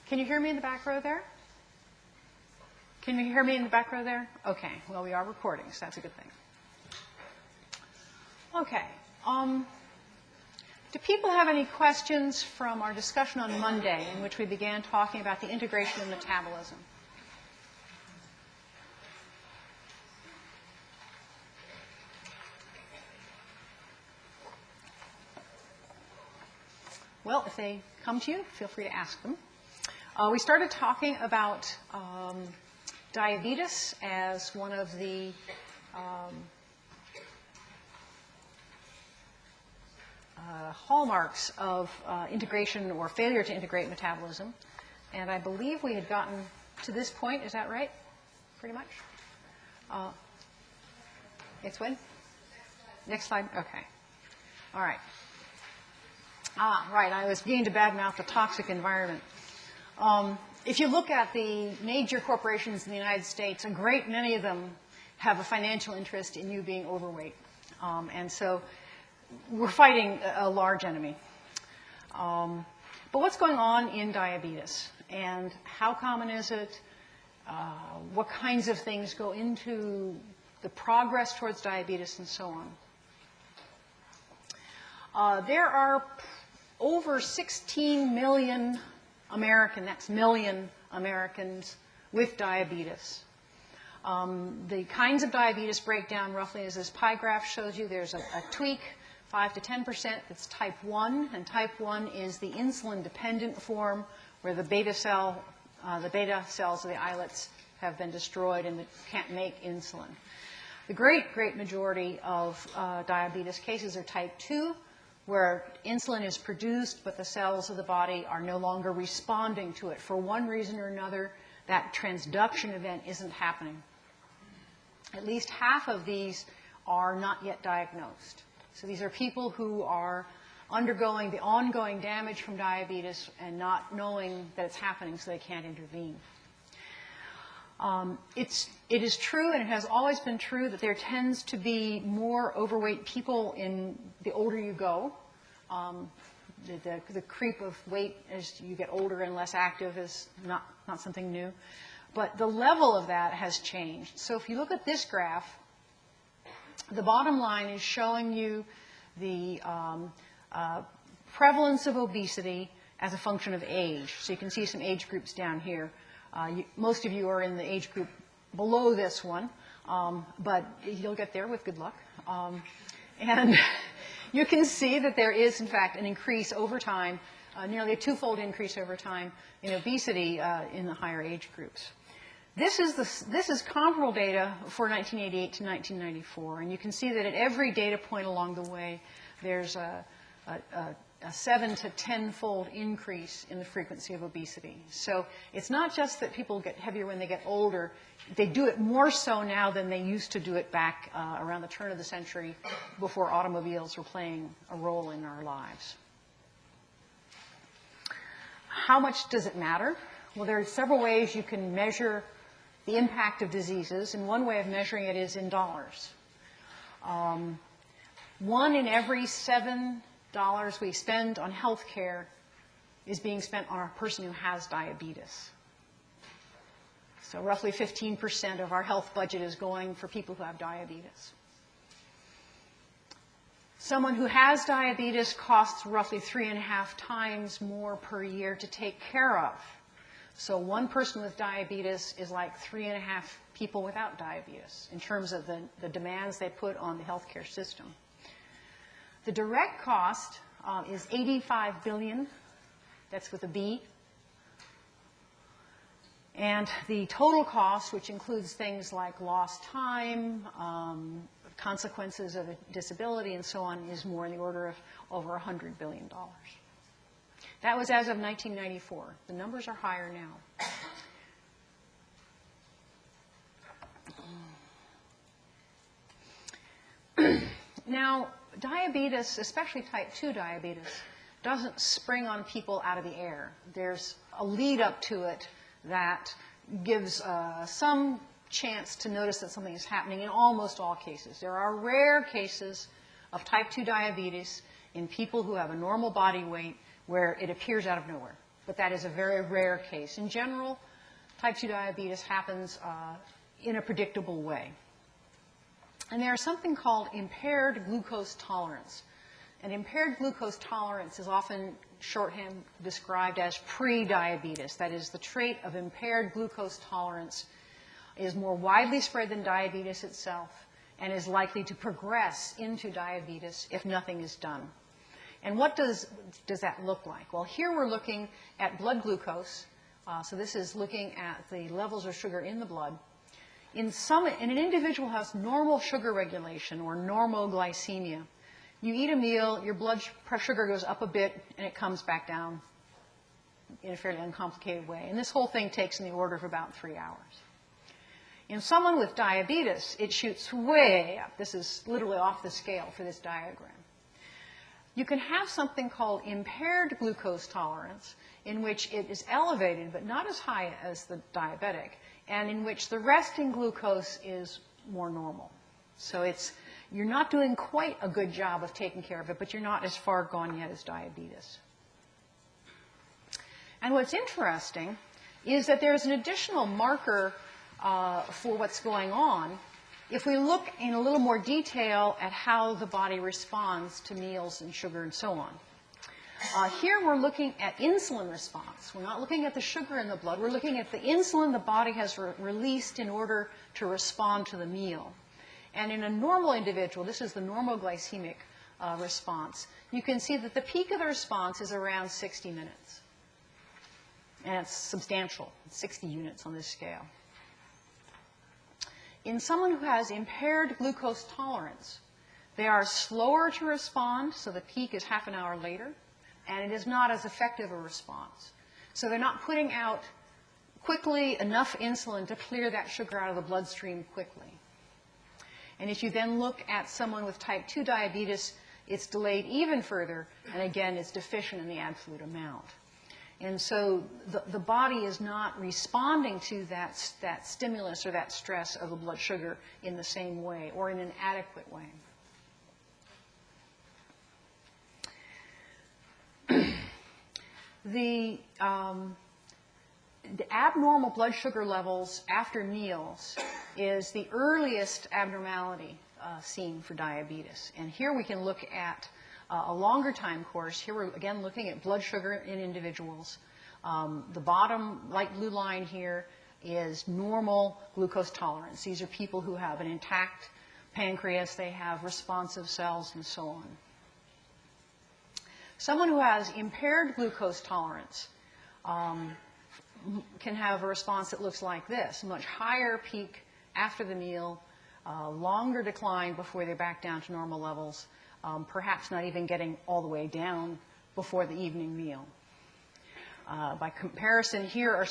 Can you hear me in the back row there? Can you hear me in the back row there? Okay. Well, we are recording, so that's a good thing. Okay. Do people have any questions from our discussion on Monday, in which we began talking about the integration of metabolism? Well, if they come to you, feel free to ask them. We started talking about diabetes as one of the hallmarks of integration or failure to integrate metabolism. And I believe we had gotten to this point. Is that right? Pretty much? It's when? Next slide? Okay. All right. Right. I was beginning to badmouth the toxic environment. If you look at the major corporations in the United States, a great many of them have a financial interest in you being overweight. And so we're fighting a large enemy. But what's going on in diabetes? And how common is it? What kinds of things go into the progress towards diabetes and so on? There are over 16 million that's million Americans with diabetes. The kinds of diabetes break down roughly as this pie graph shows you. There's a tweak, 5 to 10%, that's type 1. And type 1 is the insulin-dependent form where the beta cells of the islets have been destroyed and can't make insulin. The great majority of diabetes cases are type 2, where insulin is produced, but the cells of the body are no longer responding to it. For one reason or another, that transduction event isn't happening. At least half of these are not yet diagnosed. So these are people who are undergoing the ongoing damage from diabetes and not knowing that it's happening, so they can't intervene. It is true, and it has always been true, that there tends to be more overweight people in the older you go. The creep of weight as you get older and less active is not something new. But the level of that has changed. So if you look at this graph, the bottom line is showing you the prevalence of obesity as a function of age. So you can see some age groups down here. Most of you are in the age group below this one, but you'll get there with good luck. And you can see that there is, in fact, an increase over time, nearly a twofold increase over time in obesity in the higher age groups. This is comparable data for 1988 to 1994, and you can see that at every data point along the way, there's a 7 to 10-fold increase in the frequency of obesity. So it's not just that people get heavier when they get older. They do it more so now than they used to do it back around the turn of the century before automobiles were playing a role in our lives. How much does it matter? Well, there are several ways you can measure the impact of diseases, and one way of measuring it is in dollars. 1 in every $7 we spend on health care is being spent on a person who has diabetes. So roughly 15% of our health budget is going for people who have diabetes. Someone who has diabetes costs roughly 3.5 times more per year to take care of. So one person with diabetes is like 3.5 people without diabetes in terms of the demands they put on the healthcare system. The direct cost is $85 billion. That's with a B. And the total cost, which includes things like lost time, consequences of a disability, and so on, is more in the order of over $100 billion. That was as of 1994. The numbers are higher now. Now, diabetes, especially type 2 diabetes, doesn't spring on people out of the air. There's a lead up to it that gives some chance to notice that something is happening in almost all cases. There are rare cases of type 2 diabetes in people who have a normal body weight where it appears out of nowhere. but that is a very rare case. In general, type 2 diabetes happens in a predictable way. And there's something called impaired glucose tolerance. And impaired glucose tolerance is often shorthand described as pre-diabetes. That is, the trait of impaired glucose tolerance is more widely spread than diabetes itself and is likely to progress into diabetes if nothing is done. And what does that look like? Well, here we're looking at blood glucose. So this is looking at the levels of sugar in the blood. In an individual who has normal sugar regulation or normoglycemia, you eat a meal, your blood sugar goes up a bit, and it comes back down in a fairly uncomplicated way. And this whole thing takes in the order of about 3 hours. In someone with diabetes, it shoots way up. This is literally off the scale for this diagram. You can have something called impaired glucose tolerance, in which it is elevated but not as high as the diabetic, and in which the resting glucose is more normal. So you're not doing quite a good job of taking care of it, but you're not as far gone yet as diabetes. And what's interesting is that there's an additional marker for what's going on if we look in a little more detail at how the body responds to meals and sugar and so on. Here we're looking at insulin response. We're not looking at the sugar in the blood. We're looking at the insulin the body has released in order to respond to the meal. And in a normal individual, this is the normoglycemic response, you can see that the peak of the response is around 60 minutes. And it's substantial, 60 units on this scale. In someone who has impaired glucose tolerance, they are slower to respond, so the peak is half an hour later, and it is not as effective a response. So they're not putting out quickly enough insulin to clear that sugar out of the bloodstream quickly. And if you then look at someone with type 2 diabetes, it's delayed even further, and again, it's deficient in the absolute amount. And so the body is not responding to that stimulus or that stress of the blood sugar in the same way or in an adequate way. The abnormal blood sugar levels after meals is the earliest abnormality seen for diabetes. And here we can look at a longer time course. Here we're again looking at blood sugar in individuals. The bottom light blue line here is normal glucose tolerance. These are people who have an intact pancreas, they have responsive cells, and so on. Someone who has impaired glucose tolerance can have a response that looks like this: a much higher peak after the meal, longer decline before they're back down to normal levels, perhaps not even getting all the way down before the evening meal. By comparison, here are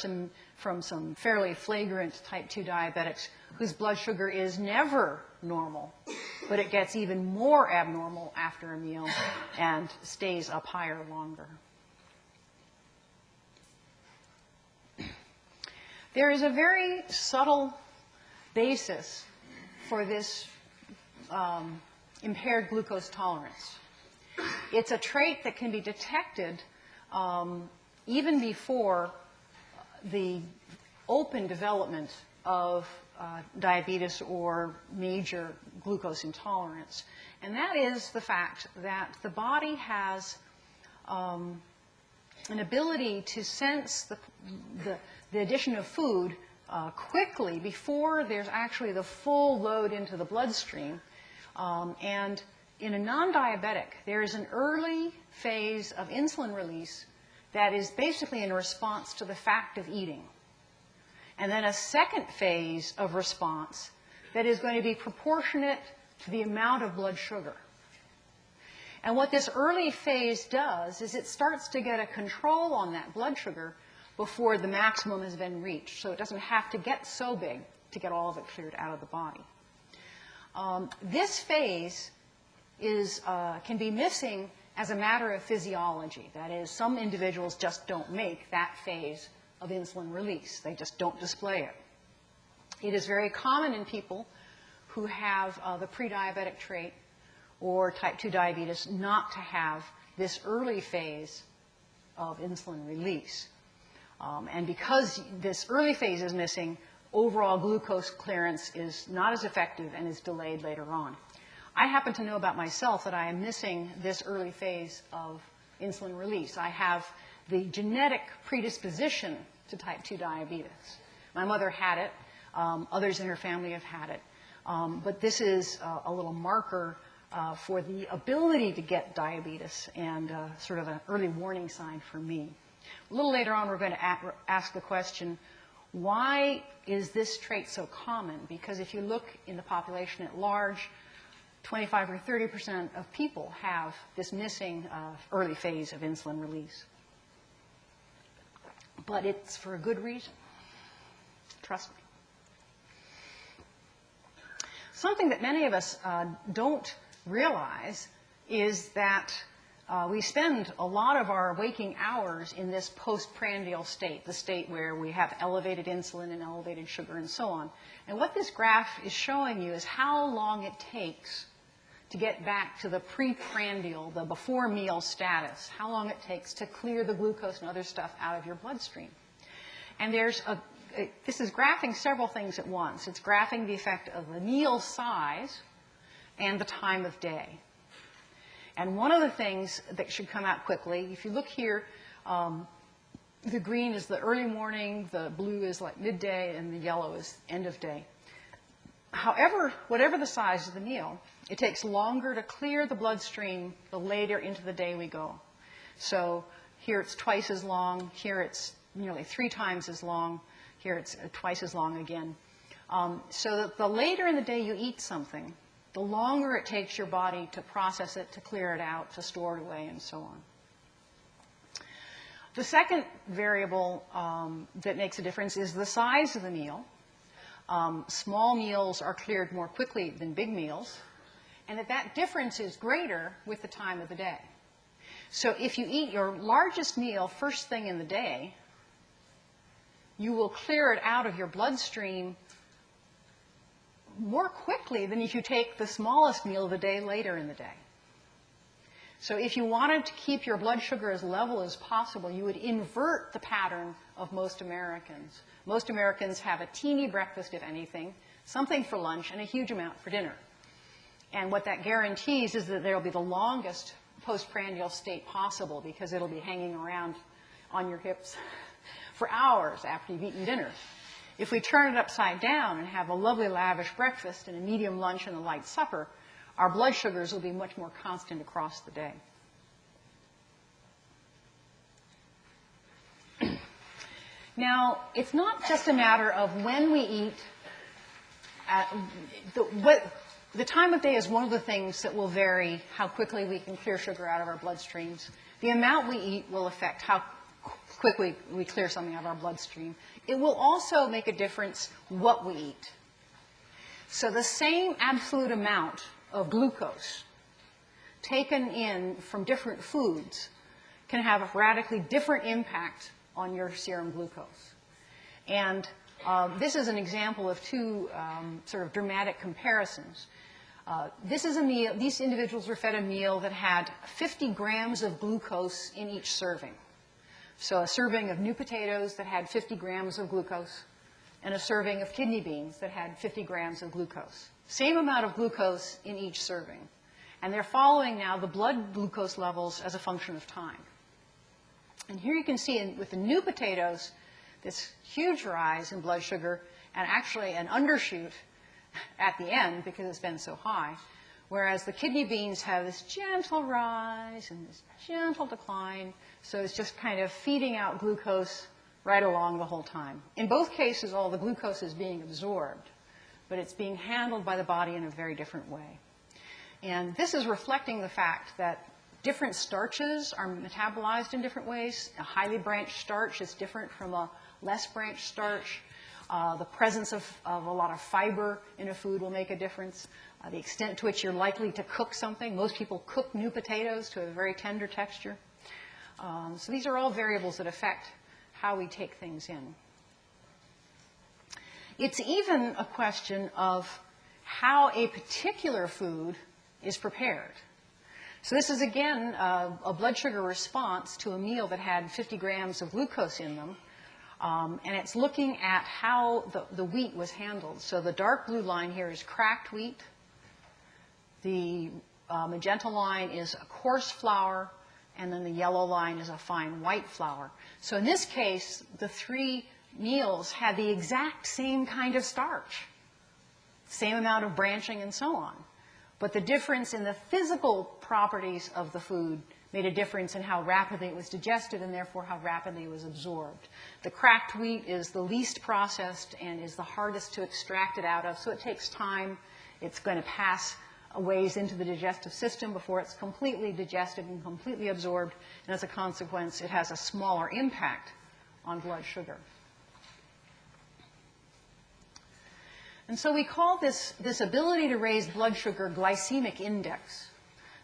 from some fairly flagrant type 2 diabetics whose blood sugar is never normal, but it gets even more abnormal after a meal and stays up higher longer. There is a very subtle basis for this impaired glucose tolerance. It's a trait that can be detected even before the open development of diabetes or major glucose intolerance. And that is the fact that the body has an ability to sense the addition of food quickly before there's actually the full load into the bloodstream. And in a non-diabetic, there is an early phase of insulin release that is basically in response to the fact of eating. And then a second phase of response that is going to be proportionate to the amount of blood sugar. And what this early phase does is it starts to get a control on that blood sugar before the maximum has been reached. So it doesn't have to get so big to get all of it cleared out of the body. This phase can be missing as a matter of physiology. That is, some individuals just don't make that phase of insulin release. They just don't display it. It is very common in people who have the pre-diabetic trait or type 2 diabetes not to have this early phase of insulin release. And because this early phase is missing, overall glucose clearance is not as effective and is delayed later on. I happen to know about myself that I am missing this early phase of insulin release. I have the genetic predisposition to type 2 diabetes. My mother had it. Others in her family have had it. But this is a little marker for the ability to get diabetes and sort of an early warning sign for me. A little later on, we're going to ask the question, why is this trait so common? Because if you look in the population at large, 25 or 30% of people have this missing early phase of insulin release. But it's for a good reason. Trust me. Something that many of us don't realize is that we spend a lot of our waking hours in this postprandial state, the state where we have elevated insulin and elevated sugar and so on. And what this graph is showing you is how long it takes to get back to the preprandial, the before meal status, how long it takes to clear the glucose and other stuff out of your bloodstream. And this is graphing several things at once. It's graphing the effect of the meal size and the time of day. And one of the things that should come out quickly, if you look here, the green is the early morning, the blue is like midday, and the yellow is end of day. However, whatever the size of the meal, it takes longer to clear the bloodstream the later into the day we go. So here it's twice as long, here it's nearly 3 times as long, here it's twice as long again. So that the later in the day you eat something, the longer it takes your body to process it, to clear it out, to store it away, and so on. The second variable that makes a difference is the size of the meal. Small meals are cleared more quickly than big meals, and that difference is greater with the time of the day. So if you eat your largest meal first thing in the day, you will clear it out of your bloodstream more quickly than if you take the smallest meal of the day later in the day. So if you wanted to keep your blood sugar as level as possible, you would invert the pattern of most Americans. Most Americans have a teeny breakfast, if anything, something for lunch, and a huge amount for dinner. And what that guarantees is that there will be the longest postprandial state possible, because it'll be hanging around on your hips for hours after you've eaten dinner. If we turn it upside down and have a lovely lavish breakfast and a medium lunch and a light supper, our blood sugars will be much more constant across the day. Now, it's not just a matter of when we eat. The time of day is one of the things that will vary how quickly we can clear sugar out of our bloodstreams. The amount we eat will affect how quickly we clear something out of our bloodstream. It will also make a difference what we eat. So the same absolute amount of glucose taken in from different foods can have a radically different impact on your serum glucose. And this is an example of two sort of dramatic comparisons. This is a meal. These individuals were fed a meal that had 50 grams of glucose in each serving. So a serving of new potatoes that had 50 grams of glucose, and a serving of kidney beans that had 50 grams of glucose. Same amount of glucose in each serving. And they're following now the blood glucose levels as a function of time. And here you can see with the new potatoes, this huge rise in blood sugar, and actually an undershoot at the end because it's been so high, whereas the kidney beans have this gentle rise and this gentle decline. So it's just kind of feeding out glucose right along the whole time. In both cases, all the glucose is being absorbed, but it's being handled by the body in a very different way. And this is reflecting the fact that different starches are metabolized in different ways. A highly branched starch is different from a less branched starch. The presence of a lot of fiber in a food will make a difference. The extent to which you're likely to cook something. Most people cook new potatoes to a very tender texture. So these are all variables that affect how we take things in. It's even a question of how a particular food is prepared. So this is, again, a blood sugar response to a meal that had 50 grams of glucose in them. And it's looking at how the wheat was handled. So the dark blue line here is cracked wheat. The magenta line is a coarse flour. And then the yellow line is a fine white flour. So in this case, the 3 meals had the exact same kind of starch, same amount of branching and so on. But the difference in the physical properties of the food made a difference in how rapidly it was digested and therefore how rapidly it was absorbed. The cracked wheat is the least processed and is the hardest to extract it out of, so it takes time. It's going to pass a ways into the digestive system before it's completely digested and completely absorbed, and as a consequence, it has a smaller impact on blood sugar. And so we call this ability to raise blood sugar glycemic index.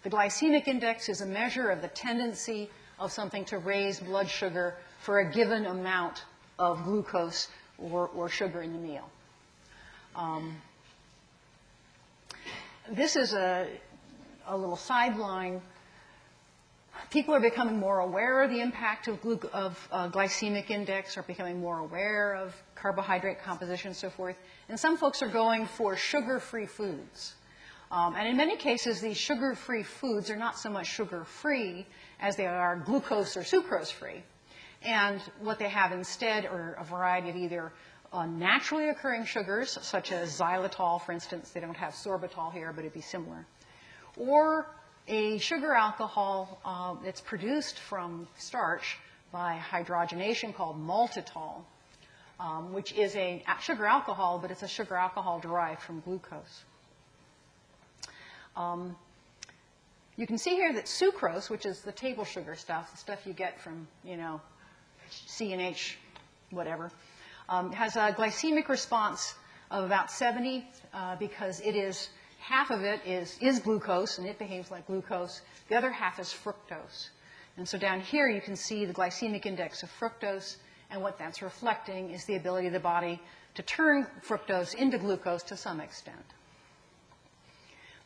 The glycemic index is a measure of the tendency of something to raise blood sugar for a given amount of glucose or sugar in the meal. This is a little sideline. People are becoming more aware of the impact of glycemic index, are becoming more aware of carbohydrate composition and so forth. And some folks are going for sugar-free foods. And in many cases, these sugar-free foods are not so much sugar-free as they are glucose or sucrose-free. And what they have instead are a variety of either naturally occurring sugars, such as xylitol, for instance. They don't have sorbitol here, but it'd be similar. Or a sugar alcohol that's produced from starch by hydrogenation called maltitol, which is a sugar alcohol, but it's a sugar alcohol derived from glucose. You can see here that sucrose, which is the table sugar stuff, the stuff you get from, C and H, whatever, has a glycemic response of about 70 because it is, half of it is glucose, and it behaves like glucose. The other half is fructose. And so down here you can see the glycemic index of fructose, and what that's reflecting is the ability of the body to turn fructose into glucose to some extent.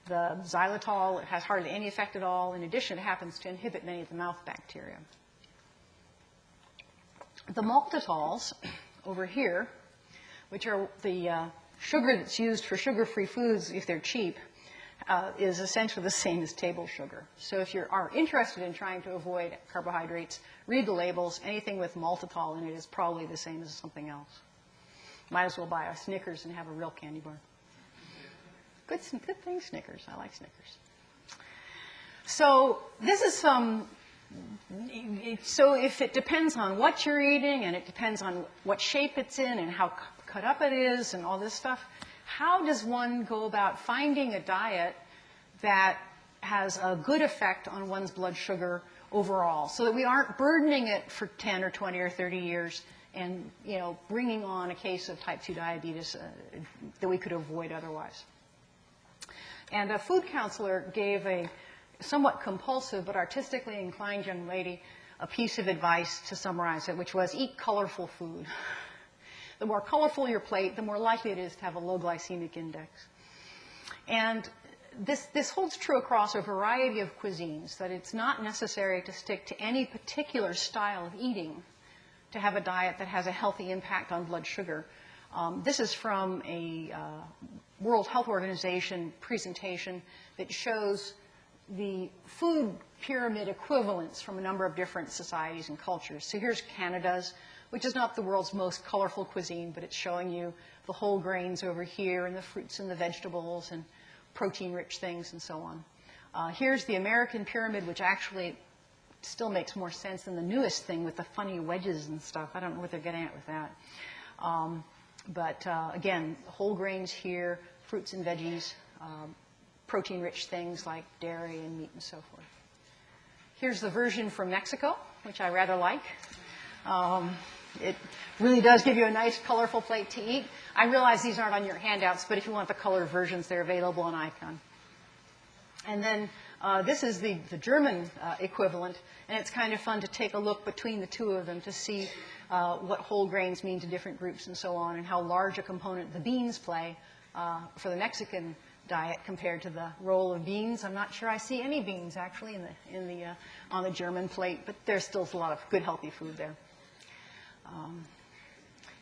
The xylitol has hardly any effect at all. In addition, it happens to inhibit many of the mouth bacteria. The maltitols over here, which are the sugar that's used for sugar-free foods if they're cheap, is essentially the same as table sugar. So if you are interested in trying to avoid carbohydrates, read the labels. Anything with maltitol in it is probably the same as something else. Might as well buy a Snickers and have a real candy bar. Good thing, Snickers. I like Snickers. So this is so if it depends on what you're eating and it depends on what shape it's in and how cut up it is and all this stuff, how does one go about finding a diet that has a good effect on one's blood sugar overall so that we aren't burdening it for 10 or 20 or 30 years and, bringing on a case of type 2 diabetes that we could avoid otherwise? And a food counselor gave a somewhat compulsive but artistically inclined young lady a piece of advice to summarize it, which was eat colorful food. The more colorful your plate, the more likely it is to have a low glycemic index. And this holds true across a variety of cuisines, that it's not necessary to stick to any particular style of eating to have a diet that has a healthy impact on blood sugar. This is from a World Health Organization presentation that shows the food pyramid equivalents from a number of different societies and cultures. So here's Canada's, which is not the world's most colorful cuisine, but it's showing you the whole grains over here and the fruits and the vegetables and protein-rich things and so on. Here's the American pyramid, which actually still makes more sense than the newest thing with the funny wedges and stuff. I don't know what they're getting at with that. But again, whole grains here, fruits and veggies, protein-rich things like dairy and meat and so forth. Here's the version from Mexico, which I rather like. It really does give you a nice, colorful plate to eat. I realize these aren't on your handouts, but if you want the color versions, they're available on Icon. And then this is the German equivalent, and it's kind of fun to take a look between the two of them to see what whole grains mean to different groups and so on, and how large a component the beans play for the Mexican diet compared to the role of beans. I'm not sure I see any beans actually on the German plate, but there's still a lot of good healthy food there.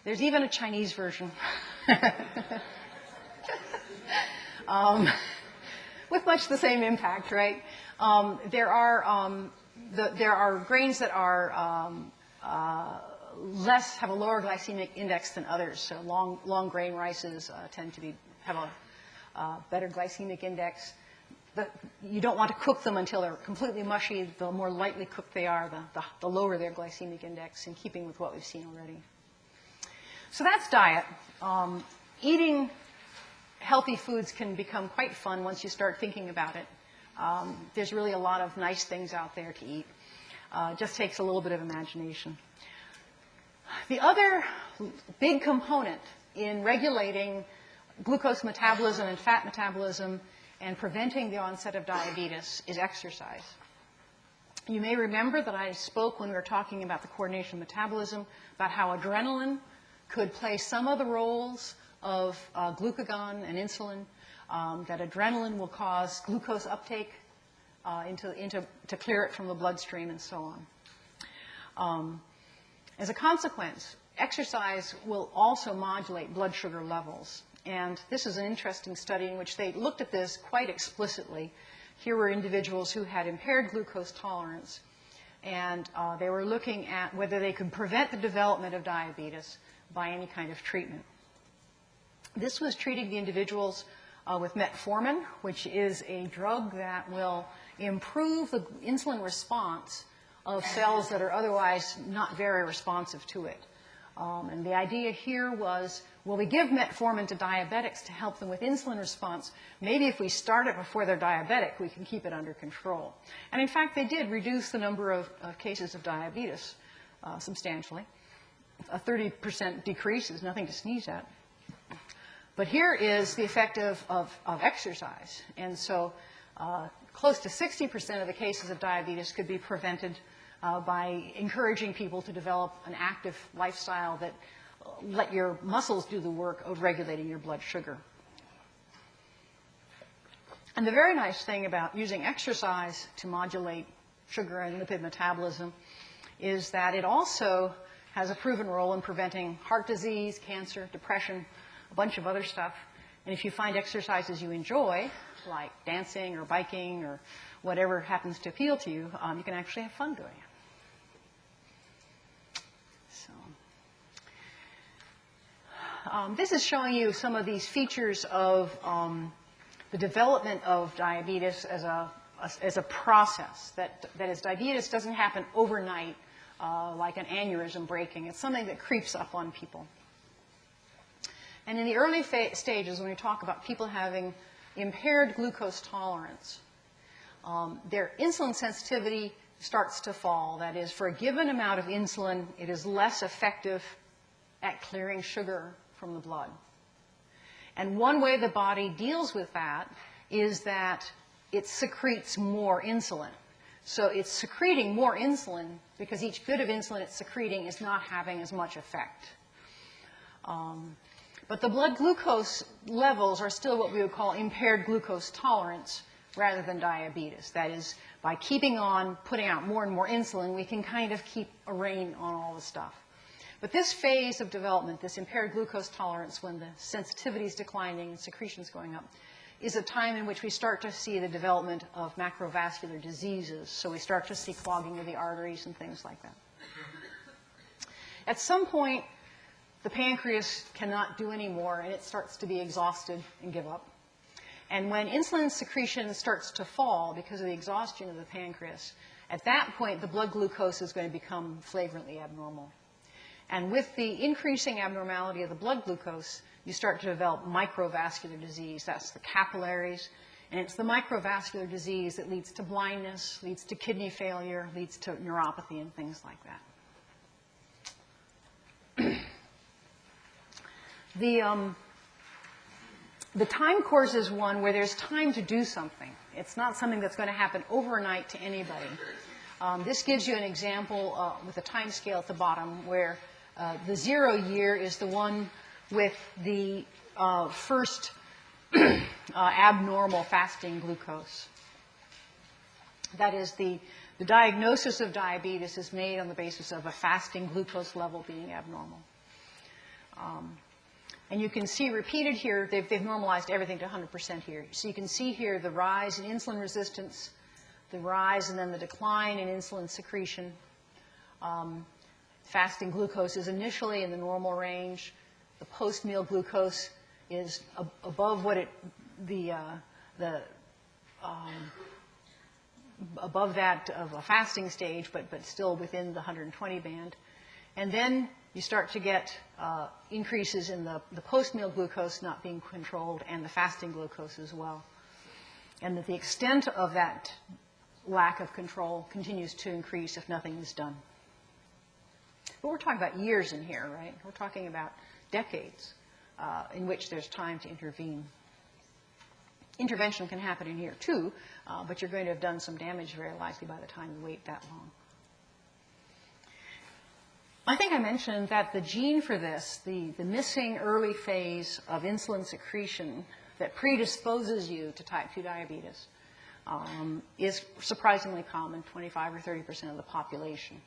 There's even a Chinese version with much the same impact, right? There are grains that are have a lower glycemic index than others. So long grain rices tend to have a better glycemic index. But you don't want to cook them until they're completely mushy. The more lightly cooked they are, the lower their glycemic index, in keeping with what we've seen already. So that's diet. Eating healthy foods can become quite fun once you start thinking about it. There's really a lot of nice things out there to eat. It just takes a little bit of imagination. The other big component in regulating glucose metabolism and fat metabolism and preventing the onset of diabetes is exercise. You may remember that I spoke when we were talking about the coordination of metabolism about how adrenaline could play some of the roles of glucagon and insulin, that adrenaline will cause glucose uptake to clear it from the bloodstream and so on. As a consequence, exercise will also modulate blood sugar levels. And this is an interesting study in which they looked at this quite explicitly. Here were individuals who had impaired glucose tolerance, and they were looking at whether they could prevent the development of diabetes by any kind of treatment. This was treating the individuals with metformin, which is a drug that will improve the insulin response of cells that are otherwise not very responsive to it. And the idea here was, well, we give metformin to diabetics to help them with insulin response. Maybe if we start it before they're diabetic, we can keep it under control. And in fact, they did reduce the number of cases of diabetes substantially. A 30% decrease is nothing to sneeze at. But here is the effect of exercise. And so close to 60% of the cases of diabetes could be prevented by encouraging people to develop an active lifestyle that let your muscles do the work of regulating your blood sugar. And the very nice thing about using exercise to modulate sugar and lipid metabolism is that it also has a proven role in preventing heart disease, cancer, depression, a bunch of other stuff. And if you find exercises you enjoy, like dancing or biking or whatever happens to appeal to you, you can actually have fun doing it. This is showing you some of these features of the development of diabetes as a process. That is, diabetes doesn't happen overnight like an aneurysm breaking. It's something that creeps up on people. And in the early stages, when we talk about people having impaired glucose tolerance, their insulin sensitivity starts to fall. That is, for a given amount of insulin, it is less effective at clearing sugar from the blood. And one way the body deals with that is that it secretes more insulin. So it's secreting more insulin because each bit of insulin it's secreting is not having as much effect. But the blood glucose levels are still what we would call impaired glucose tolerance rather than diabetes. That is, by keeping on putting out more and more insulin, we can kind of keep a rein on all the stuff. But this phase of development, this impaired glucose tolerance, when the sensitivity is declining and secretion is going up, is a time in which we start to see the development of macrovascular diseases. So we start to see clogging of the arteries and things like that. At some point, the pancreas cannot do any more, and it starts to be exhausted and give up. And when insulin secretion starts to fall because of the exhaustion of the pancreas, at that point, the blood glucose is going to become flagrantly abnormal. And with the increasing abnormality of the blood glucose, you start to develop microvascular disease. That's the capillaries. And it's the microvascular disease that leads to blindness, leads to kidney failure, leads to neuropathy and things like that. The time course is one where there's time to do something. It's not something that's going to happen overnight to anybody. This gives you an example with a time scale at the bottom where the 0 year is the one with the first abnormal fasting glucose. That is, the diagnosis of diabetes is made on the basis of a fasting glucose level being abnormal. And you can see repeated here, they've normalized everything to 100% here. So you can see here the rise in insulin resistance, the rise and then the decline in insulin secretion. Fasting glucose is initially in the normal range. The post-meal glucose is above what above that of a fasting stage, but still within the 120 band. And then you start to get increases in the post-meal glucose not being controlled and the fasting glucose as well. And that the extent of that lack of control continues to increase if nothing is done. But we're talking about years in here, right? We're talking about decades in which there's time to intervene. Intervention can happen in here too, but you're going to have done some damage very likely by the time you wait that long. I think I mentioned that the gene for this, the missing early phase of insulin secretion that predisposes you to type 2 diabetes, is surprisingly common, 25 or 30% of the population.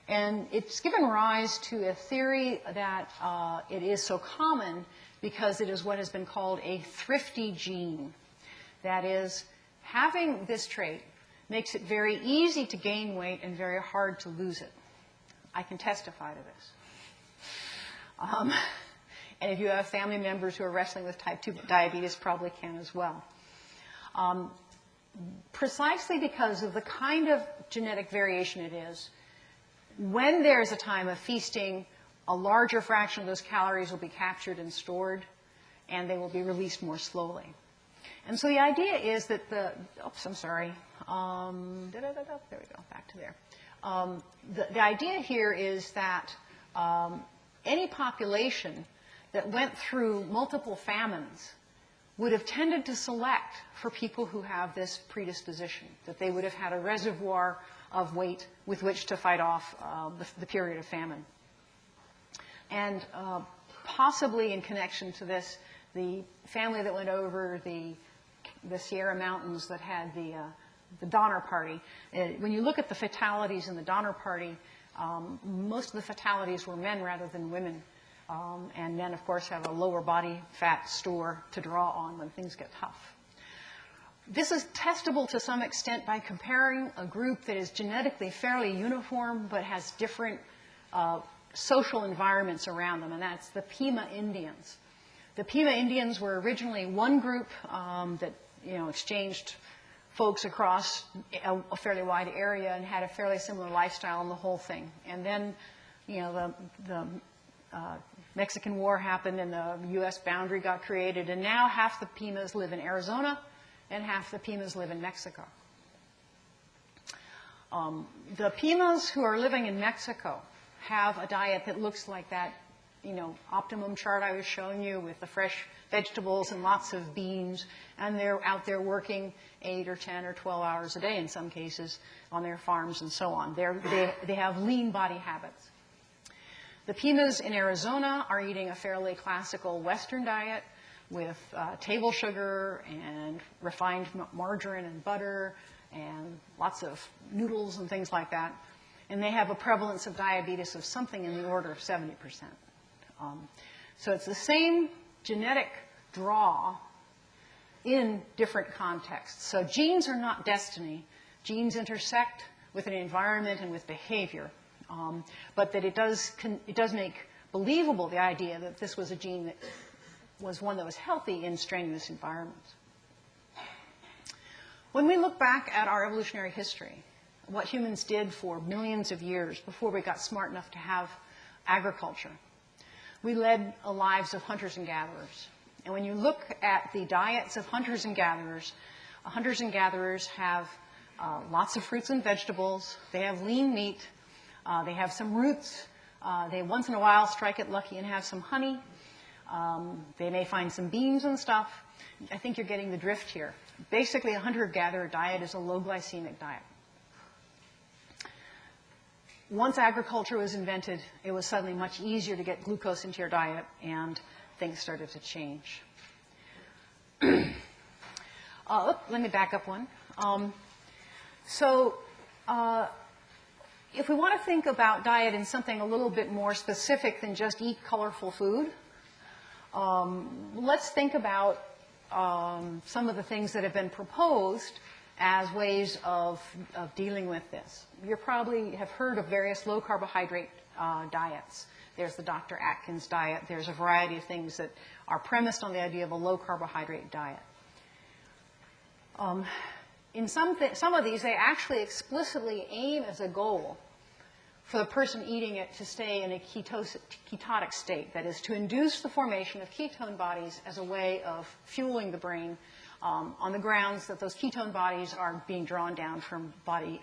And it's given rise to a theory that it is so common because it is what has been called a thrifty gene. That is, having this trait makes it very easy to gain weight and very hard to lose it. I can testify to this. And if you have family members who are wrestling with type 2 diabetes, probably can as well. Precisely because of the kind of genetic variation it is, when there's a time of feasting, a larger fraction of those calories will be captured and stored, and they will be released more slowly. And so the idea is that there we go, back to there. The idea here is that any population that went through multiple famines would have tended to select for people who have this predisposition, that they would have had a reservoir of weight with which to fight off the period of famine. And possibly in connection to this, the family that went over the Sierra Mountains that had the Donner Party, when you look at the fatalities in the Donner Party, most of the fatalities were men rather than women. And men, of course, have a lower body fat store to draw on when things get tough. This is testable to some extent by comparing a group that is genetically fairly uniform but has different social environments around them, and that's the Pima Indians. The Pima Indians were originally one group that exchanged folks across a fairly wide area and had a fairly similar lifestyle in the whole thing. And then, the Mexican War happened and the U.S. boundary got created, and now half the Pimas live in Arizona and half the Pimas live in Mexico. The Pimas who are living in Mexico have a diet that looks like that, optimum chart I was showing you with the fresh vegetables and lots of beans, and they're out there working 8 or 10 or 12 hours a day in some cases on their farms and so on. They have lean body habits. The Pimas in Arizona are eating a fairly classical Western diet with table sugar and refined margarine and butter and lots of noodles and things like that. And they have a prevalence of diabetes of something in the order of 70%. So it's the same genetic draw in different contexts. So genes are not destiny. Genes intersect with an environment and with behavior. But that it does make believable the idea that this was a gene that was one that was healthy in strenuous environments. When we look back at our evolutionary history, what humans did for millions of years before we got smart enough to have agriculture, we led lives of hunters and gatherers. And when you look at the diets of hunters and gatherers have lots of fruits and vegetables. They have lean meat. They have some roots. They once in a while strike it lucky and have some honey. They may find some beans and stuff. I think you're getting the drift here. Basically, a hunter-gatherer diet is a low glycemic diet. Once agriculture was invented, it was suddenly much easier to get glucose into your diet, and things started to change. Let me back up one. If we want to think about diet in something a little bit more specific than just eat colorful food, let's think about some of the things that have been proposed as ways of dealing with this. You probably have heard of various low-carbohydrate diets. There's the Dr. Atkins diet. There's a variety of things that are premised on the idea of a low-carbohydrate diet. In some of these, they actually explicitly aim as a goal for the person eating it to stay in a ketotic state, that is, to induce the formation of ketone bodies as a way of fueling the brain on the grounds that those ketone bodies are being drawn down from body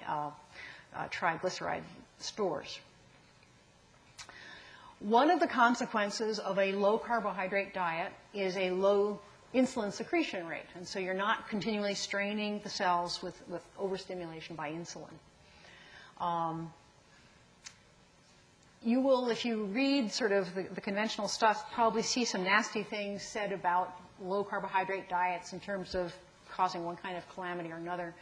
triglyceride stores. One of the consequences of a low-carbohydrate diet is a low insulin secretion rate, and so you're not continually straining the cells with overstimulation by insulin. You will, if you read sort of the conventional stuff, probably see some nasty things said about low-carbohydrate diets in terms of causing one kind of calamity or another.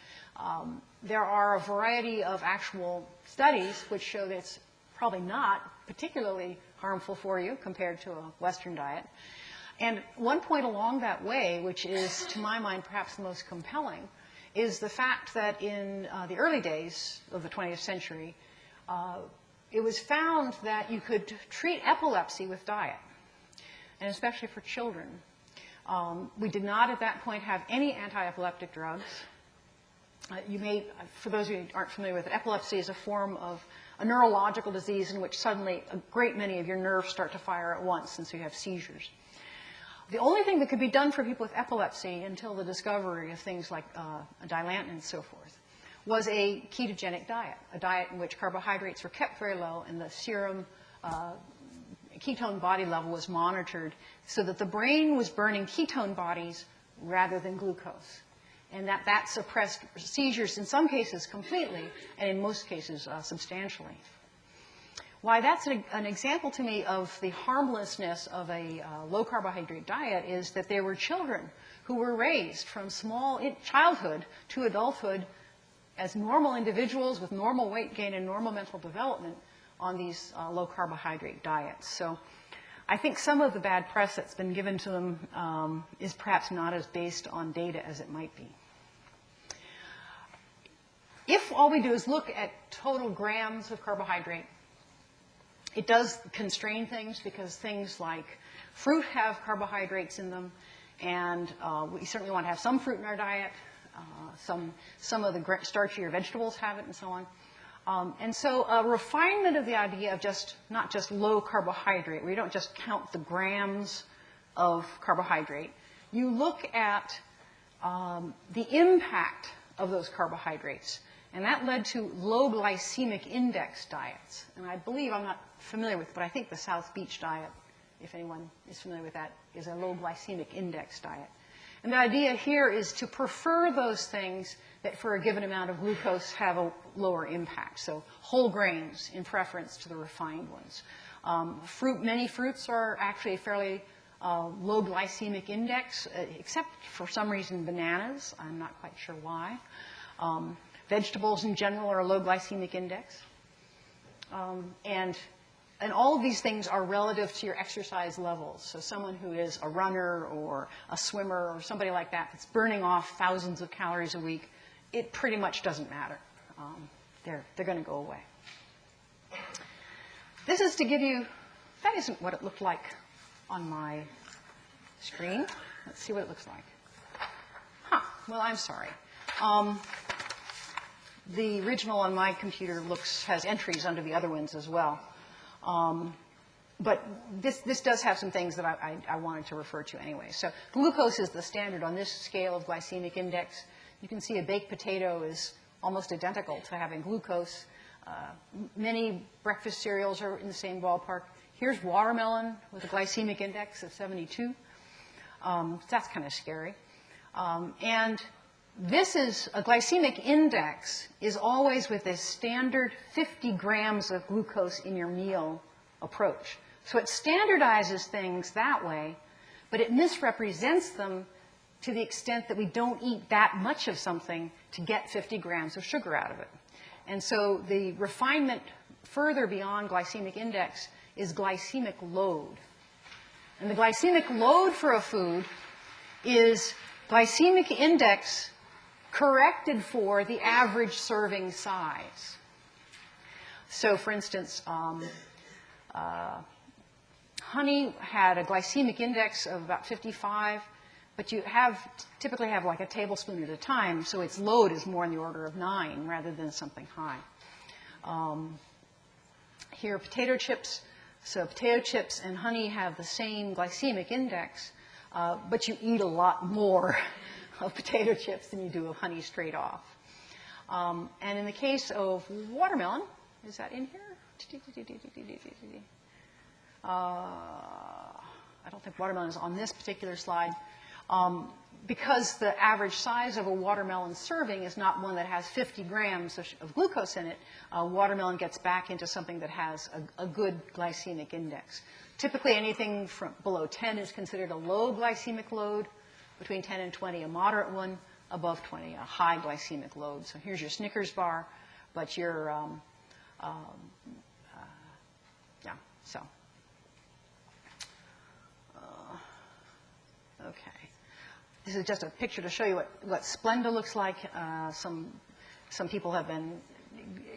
There are a variety of actual studies which show that it's probably not particularly harmful for you compared to a Western diet. And one point along that way, which is, to my mind, perhaps the most compelling, is the fact that in the early days of the 20th century, it was found that you could treat epilepsy with diet, and especially for children. We did not at that point have any anti-epileptic drugs. You may, for those of you who aren't familiar with it, epilepsy is a form of a neurological disease in which suddenly a great many of your nerves start to fire at once, and so you have seizures. The only thing that could be done for people with epilepsy until the discovery of things like Dilantin and so forth was a ketogenic diet, a diet in which carbohydrates were kept very low and the serum ketone body level was monitored so that the brain was burning ketone bodies rather than glucose. And that suppressed seizures in some cases completely and in most cases substantially. Why that's an example to me of the harmlessness of a low-carbohydrate diet is that there were children who were raised from small childhood to adulthood as normal individuals with normal weight gain and normal mental development on these low-carbohydrate diets. So I think some of the bad press that's been given to them is perhaps not as based on data as it might be. If all we do is look at total grams of carbohydrate, it does constrain things because things like fruit have carbohydrates in them, and we certainly want to have some fruit in our diet. Some of the starchier vegetables have it, and so on. And so a refinement of the idea of not just low carbohydrate, where you don't just count the grams of carbohydrate. You look at the impact of those carbohydrates. And that led to low glycemic index diets. And I believe, I'm not familiar with, but I think the South Beach diet, if anyone is familiar with that, is a low glycemic index diet. And the idea here is to prefer those things that for a given amount of glucose have a lower impact. So whole grains in preference to the refined ones. Many fruits are actually a fairly low glycemic index, except for some reason bananas. I'm not quite sure why. Vegetables in general are a low glycemic index. And all of these things are relative to your exercise levels. So someone who is a runner or a swimmer or somebody like that that's burning off thousands of calories a week, it pretty much doesn't matter. They're going to go away. This is to give you, that isn't what it looked like on my screen. Let's see what it looks like. Well, I'm sorry. The original on my computer has entries under the other ones as well. But this does have some things that I wanted to refer to anyway. So glucose is the standard on this scale of glycemic index. You can see a baked potato is almost identical to having glucose. Many breakfast cereals are in the same ballpark. Here's watermelon with a glycemic index of 72. That's kind of scary. And this is a glycemic index is always with this standard 50 grams of glucose in your meal approach. So it standardizes things that way, but it misrepresents them to the extent that we don't eat that much of something to get 50 grams of sugar out of it. And so the refinement further beyond glycemic index is glycemic load. And the glycemic load for a food is glycemic index corrected for the average serving size. So, for instance, honey had a glycemic index of about 55, but you typically have like a tablespoon at a time, so its load is more in the order of 9 rather than something high. Here, potato chips. So potato chips and honey have the same glycemic index, but you eat a lot more of potato chips than you do of honey straight off. And in the case of watermelon, is that in here? I don't think watermelon is on this particular slide. Because the average size of a watermelon serving is not one that has 50 grams of glucose in it, watermelon gets back into something that has a good glycemic index. Typically, anything from below 10 is considered a low glycemic load, between 10 and 20 a moderate one, above 20 a high glycemic load. So here's your Snickers bar, but your, okay. This is just a picture to show you what Splenda looks like. Some people have been,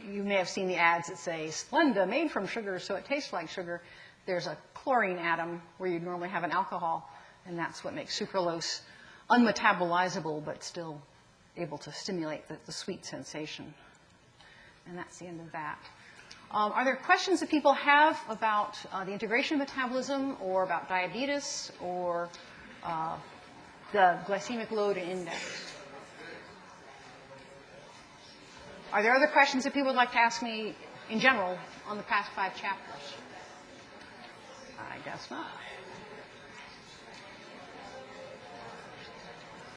you may have seen the ads that say, Splenda made from sugar, so it tastes like sugar. There's a chlorine atom where you'd normally have an alcohol, and that's what makes sucralose unmetabolizable, but still able to stimulate the sweet sensation. And that's the end of that. Are there questions that people have about the integration of metabolism, or about diabetes, or the glycemic load and index? Are there other questions that people would like to ask me in general on the past 5 chapters? I guess not.